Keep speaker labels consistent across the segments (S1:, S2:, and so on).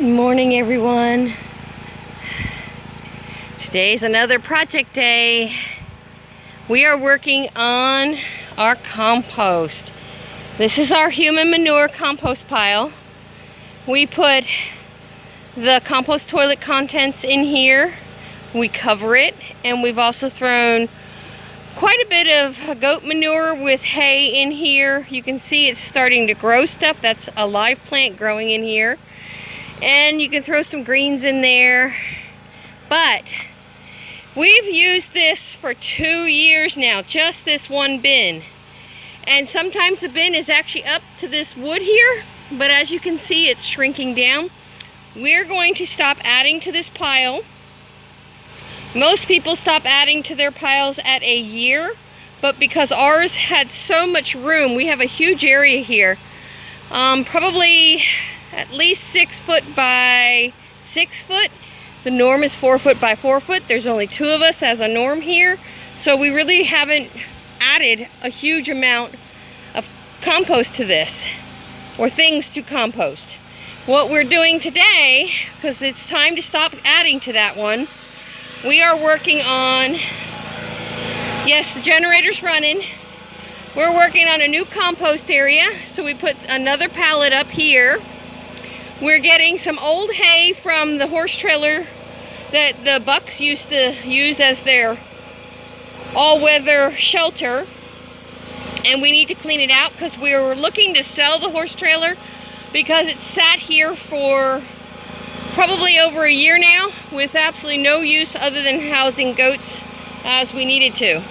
S1: Good morning, everyone. Today's another project day. We are working on our compost. This is our human manure compost pile. We put the compost toilet contents in here. We cover it, and we've also thrown quite a bit of goat manure with hay in here. You can see it's starting to grow stuff. That's a live plant growing in here. And you can throw some greens in there. But we've used this for 2 years now, just this one bin. And sometimes the bin is actually up to this wood here, but as you can see, it's shrinking down. We're going to stop adding to this pile. Most people stop adding to their piles at a year, but because ours had so much room, we have a huge area here. Probably at least 6 foot by 6 foot. The norm is 4 foot by 4 foot. There's only 2 of us as a norm here, so we really haven't added a huge amount of compost to this, or things to compost. What we're doing today, because it's time to stop adding to that one, we are working on, yes, the generator's running. We're working on a new compost area, so we put another pallet up here. We're getting some old hay from the horse trailer that the bucks used to use as their all-weather shelter, and we need to clean it out because we were looking to sell the horse trailer because it's sat here for probably over a year now with absolutely no use other than housing goats as we needed to.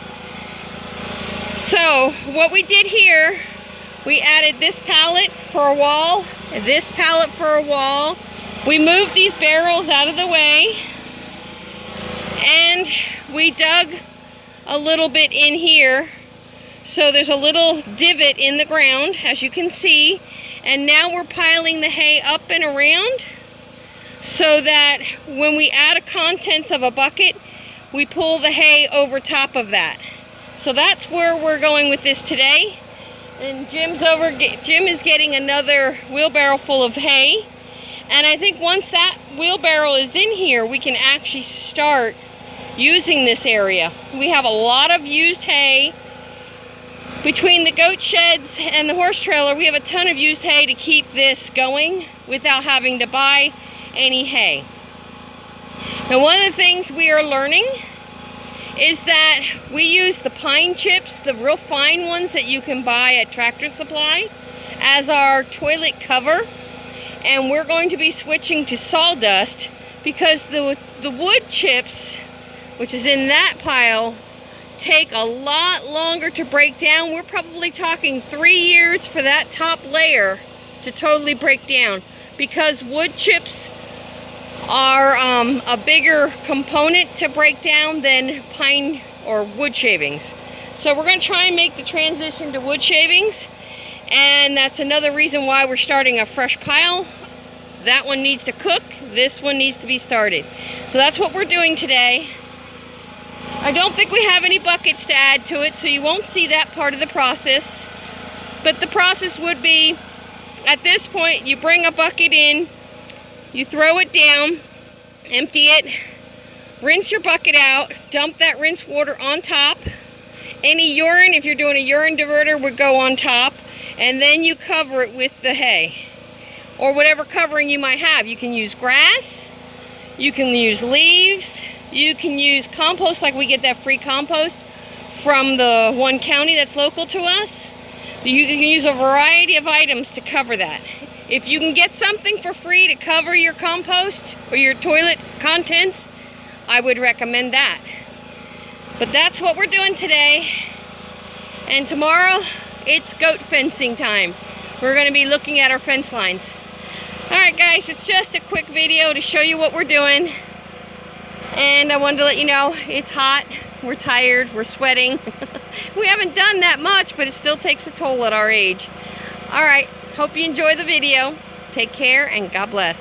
S1: So what we did here, we added this pallet for a wall, this pallet for a wall. We moved these barrels out of the way, and we dug a little bit in here. So there's a little divot in the ground, as you can see, and now we're piling the hay up and around so that when we add a contents of a bucket, we pull the hay over top of that. So that's where we're going with this today. And Jim is getting another wheelbarrow full of hay. And I think once that wheelbarrow is in here, we can actually start using this area. We have a lot of used hay. Between the goat sheds and the horse trailer, we have a ton of used hay to keep this going without having to buy any hay. Now, one of the things we are learning is that we use the pine chips, the real fine ones that you can buy at Tractor Supply, as our toilet cover, and we're going to be switching to sawdust because the wood chips, which is in that pile, take a lot longer to break down. We're probably talking 3 years for that top layer to totally break down because wood chips are a bigger component to break down than pine or wood shavings. So we're going to try and make the transition to wood shavings, and that's another reason why we're starting a fresh pile. That one needs to cook, this one needs to be started. So that's what we're doing today. I don't think we have any buckets to add to it, so you won't see that part of the process. But the process would be, at this point, you bring a bucket in, you throw it down, empty it, rinse your bucket out, dump that rinse water on top. Any urine, if you're doing a urine diverter, would go on top, and then you cover it with the hay or whatever covering you might have. You can use grass, you can use leaves, you can use compost, like we get that free compost from the one county that's local to us. You can use a variety of items to cover that. If you can get something for free to cover your compost or your toilet contents, I would recommend that. But that's what we're doing today. And tomorrow, it's goat fencing time. We're going to be looking at our fence lines. Alright guys, it's just a quick video to show you what we're doing. And I wanted to let you know it's hot, we're tired, we're sweating. We haven't done that much, but it still takes a toll at our age. Alright, hope you enjoy the video. Take care and God bless.